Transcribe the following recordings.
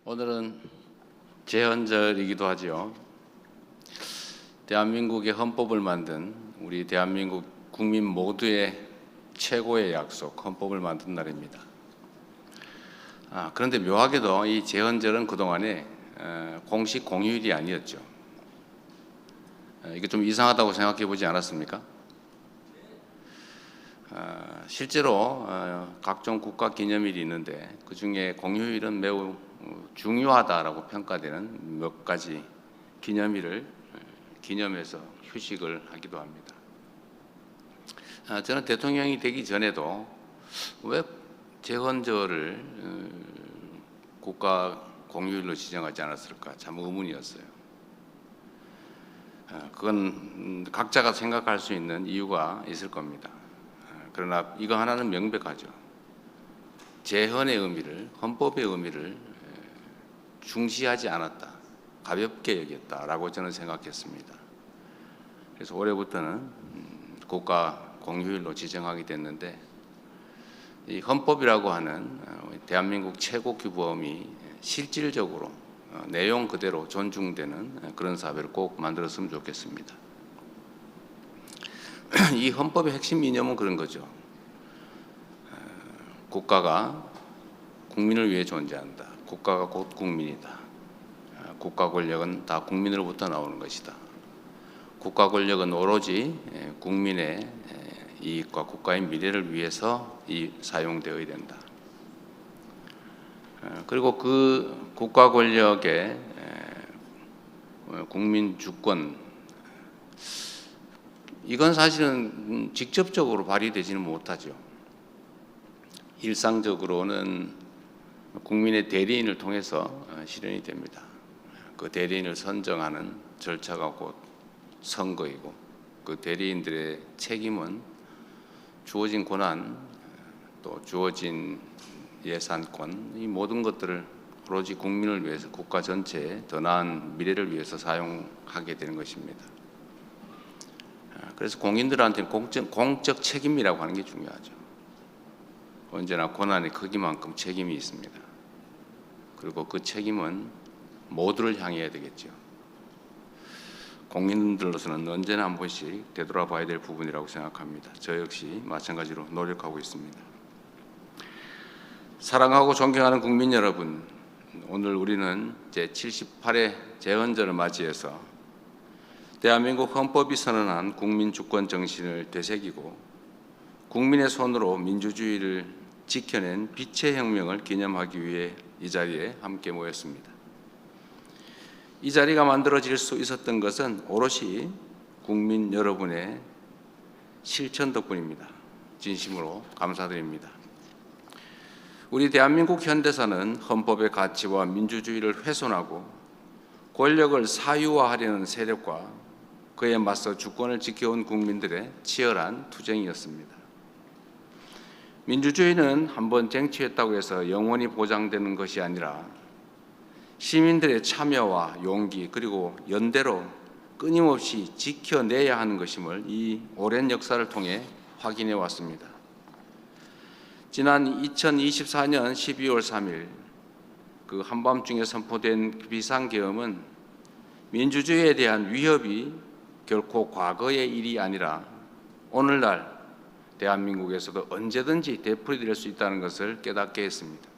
오늘은 제헌절이기도 하지요. 대한민국의 헌법을 만든 우리 대한민국 국민 모두의 최고의 약속, 헌법을 만든 날입니다. 그런데 묘하게도 이 제헌절은 그동안에 공식 공휴일이 아니었죠. 이게 좀 이상하다고 생각해 보지 않았습니까? 실제로 각종 국가 기념일이 있는데 그 중에 공휴일은 매우 중요하다라고 평가되는 몇 가지 기념일을 기념해서 휴식을 하기도 합니다. 저는 대통령이 되기 전에도 왜 제헌절을 국가 공휴일로 지정하지 않았을까 참 의문이었어요. 그건 각자가 생각할 수 있는 이유가 있을 겁니다. 그러나 이거 하나는 명백하죠. 제헌의 의미를, 헌법의 의미를 중시하지 않았다, 가볍게 여겼다라고 저는 생각했습니다. 그래서 올해부터는 국가 공휴일로 지정하게 됐는데, 이 헌법이라고 하는 대한민국 최고 규범이 실질적으로 내용 그대로 존중되는 그런 사회를 꼭 만들었으면 좋겠습니다. 이 헌법의 핵심 이념은 그런 거죠. 국가가 국민을 위해 존재한다. 국가가 곧 국민이다. 국가 권력은 다 국민으로부터 나오는 것이다. 국가 권력은 오로지 국민의 이익과 국가의 미래를 위해서 사용되어야 된다. 그리고 그 국가 권력의 국민 주권, 이건 사실은 직접적으로 발휘되지는 못하죠. 일상적으로는 국민의 대리인을 통해서 실현이 됩니다. 그 대리인을 선정하는 절차가 곧 선거이고, 그 대리인들의 책임은 주어진 권한, 또 주어진 예산권, 이 모든 것들을 오로지 국민을 위해서, 국가 전체의 더 나은 미래를 위해서 사용하게 되는 것입니다. 그래서 공인들한테는 공적 책임이라고 하는 게 중요하죠. 언제나 권한의 크기만큼 책임이 있습니다. 그리고 그 책임은 모두를 향해야 되겠죠. 공인들로서는 언제나 한 번씩 되돌아봐야 될 부분이라고 생각합니다. 저 역시 마찬가지로 노력하고 있습니다. 사랑하고 존경하는 국민 여러분, 오늘 우리는 제78회 제헌절을 맞이해서 대한민국 헌법이 선언한 국민주권 정신을 되새기고 국민의 손으로 민주주의를 지켜낸 빛의 혁명을 기념하기 위해 이 자리에 함께 모였습니다. 이 자리가 만들어질 수 있었던 것은 오롯이 국민 여러분의 실천 덕분입니다. 진심으로 감사드립니다. 우리 대한민국 현대사는 헌법의 가치와 민주주의를 훼손하고 권력을 사유화하려는 세력과 그에 맞서 주권을 지켜온 국민들의 치열한 투쟁이었습니다. 민주주의는 한번 쟁취했다고 해서 영원히 보장되는 것이 아니라 시민들의 참여와 용기, 그리고 연대로 끊임없이 지켜내야 하는 것임을 이 오랜 역사를 통해 확인해 왔습니다. 지난 2024년 12월 3일 그 한밤중에 선포된 비상계엄은 민주주의에 대한 위협이 결코 과거의 일이 아니라 오늘날 대한민국에서도 언제든지 되풀이될 수 있다는 것을 깨닫게 했습니다.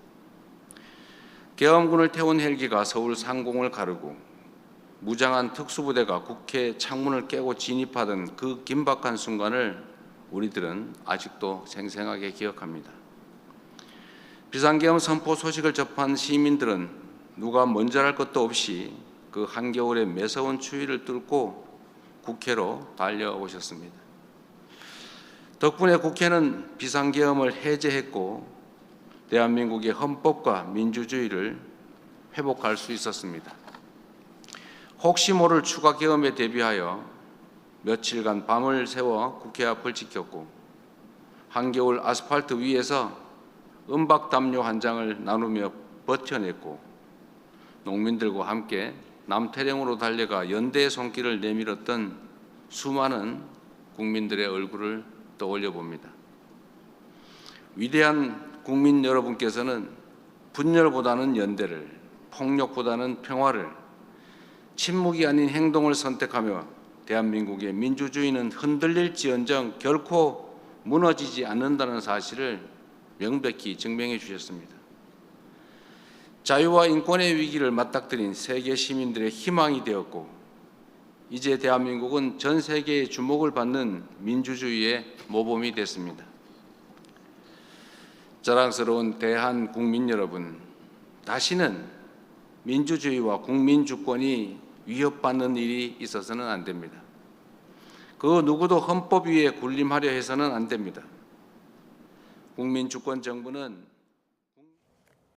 계엄군을 태운 헬기가 서울 상공을 가르고 무장한 특수부대가 국회 창문을 깨고 진입하던 그 긴박한 순간을 우리들은 아직도 생생하게 기억합니다. 비상계엄 선포 소식을 접한 시민들은 누가 먼저랄 것도 없이 그 한겨울의 매서운 추위를 뚫고 국회로 달려오셨습니다. 덕분에 국회는 비상계엄을 해제했고 대한민국의 헌법과 민주주의를 회복할 수 있었습니다. 혹시 모를 추가 계엄에 대비하여 며칠간 밤을 새워 국회 앞을 지켰고 한겨울 아스팔트 위에서 은박담요 한 장을 나누며 버텨냈고 농민들과 함께 남태령으로 달려가 연대의 손길을 내밀었던 수많은 국민들의 얼굴을 떠올려 봅니다. 위대한 국민 여러분께서는 분열보다는 연대를, 폭력보다는 평화를, 침묵이 아닌 행동을 선택하며 대한민국의 민주주의는 흔들릴지언정 결코 무너지지 않는다는 사실을 명백히 증명해 주셨습니다. 자유와 인권의 위기를 맞닥뜨린 세계 시민들의 희망이 되었고, 이제 대한민국은 전 세계의 주목을 받는 민주주의의 모범이 됐습니다. 자랑스러운 대한 국민 여러분, 다시는 민주주의와 국민주권이 위협받는 일이 있어서는 안 됩니다. 그 누구도 헌법 위에 군림하려 해서는 안 됩니다. 국민주권 정부는